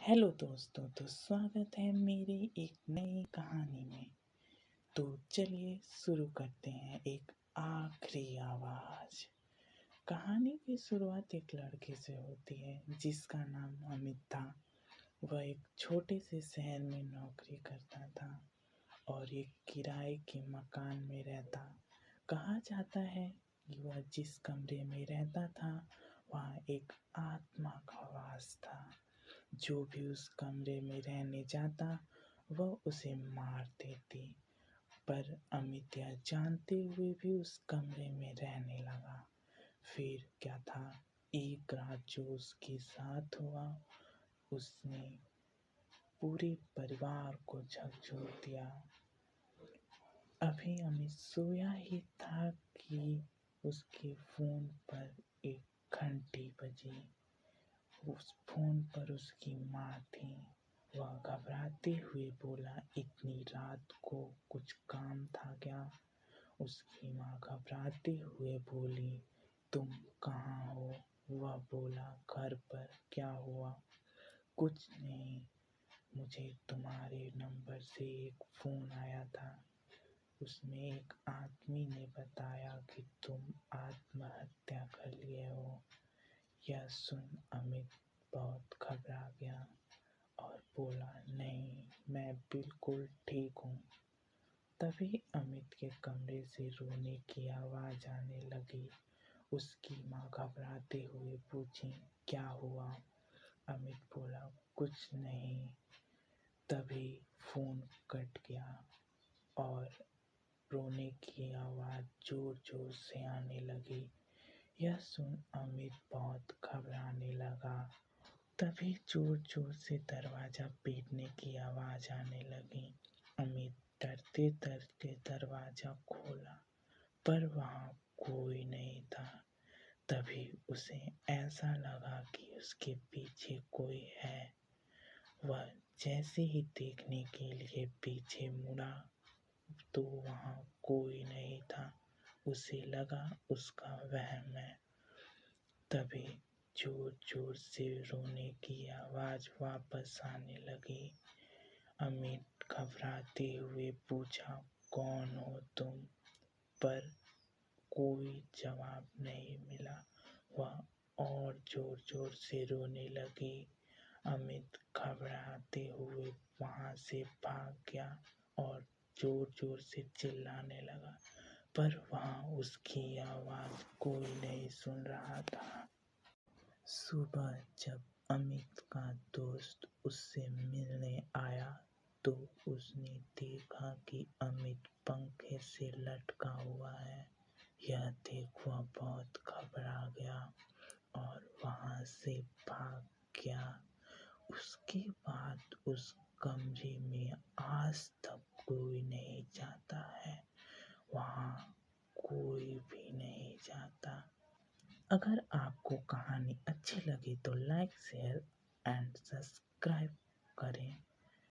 Hello दोस्तों, तो स्वागत है मेरी एक नई कहानी में। तो चलिए शुरू करते हैं। एक आखिरी आवाज। कहानी की शुरुआत एक लड़के से होती है जिसका नाम अमित था। वह एक छोटे से शहर में नौकरी करता था और एक किराए के मकान में रहता। कहा जाता है कि वह जिस कमरे में रहता था वहाँ एक आत्मा का वास था। जो भी उस कमरे में रहने जाता वह उसे मार देती, पर अमित यह जानते हुए भी उस कमरे में रहने लगा। फिर क्या था, एक रात जो उसके साथ हुआ उसने पूरे परिवार को झकझोर दिया। अभी अमित सोया ही था कि उसके फोन पर एक घंटी बजी। उस फोन पर उसकी माँ थी। वह घबराते हुए बोला, इतनी रात को कुछ काम था क्या? उसकी माँ घबराते हुए बोली, तुम कहाँ हो? वह बोला, घर पर। क्या हुआ? कुछ नहीं, मुझे तुम्हारे नंबर से एक फ़ोन आया था। उसमें एक आदमी ने बताया कि तुम आत्महत्या कर लिए हो। यह सुन अमित बहुत घबरा गया और बोला, नहीं, मैं बिल्कुल ठीक हूँ। तभी अमित के कमरे से रोने की आवाज़ आने लगी। उसकी माँ घबराते हुए पूछी, क्या हुआ? अमित बोला, कुछ नहीं। तभी फ़ोन कट गया और रोने की आवाज़ ज़ोर ज़ोर से आने लगी। यह सुन अमित बहुत घबराने लगा। तभी जोर जोर से दरवाज़ा पीटने की आवाज़ आने लगी। अमित डरते डरते दरवाज़ा खोला, पर वहाँ कोई नहीं था। तभी उसे ऐसा लगा कि उसके पीछे कोई है। वह जैसे ही देखने के लिए पीछे मुड़ा तो वहाँ कोई नहीं था। उसे लगा उसका वहम है। तभी जोर जोर से रोने की आवाज़ वापस आने लगी। अमित घबराते हुए पूछा, कौन हो तुम? पर कोई जवाब नहीं मिला। वह और जोर जोर से रोने लगी। अमित घबराते हुए वहाँ से भाग गया और जोर जोर से चिल्लाने लगा, पर वहाँ उसकी आवाज़ कोई नहीं सुन रहा था। सुबह जब अमित का दोस्त उससे मिलने आया तो उसने देखा कि अमित पंखे से लटका हुआ है। यह देख वह बहुत घबरा गया और वहाँ से भाग गया। उसके बाद उस कमरे में आज तक कोई नहीं जाता है। वहाँ कोई भी नहीं जाता। अगर आपको कहानी अच्छी लगी तो लाइक, शेयर एंड सब्सक्राइब करें।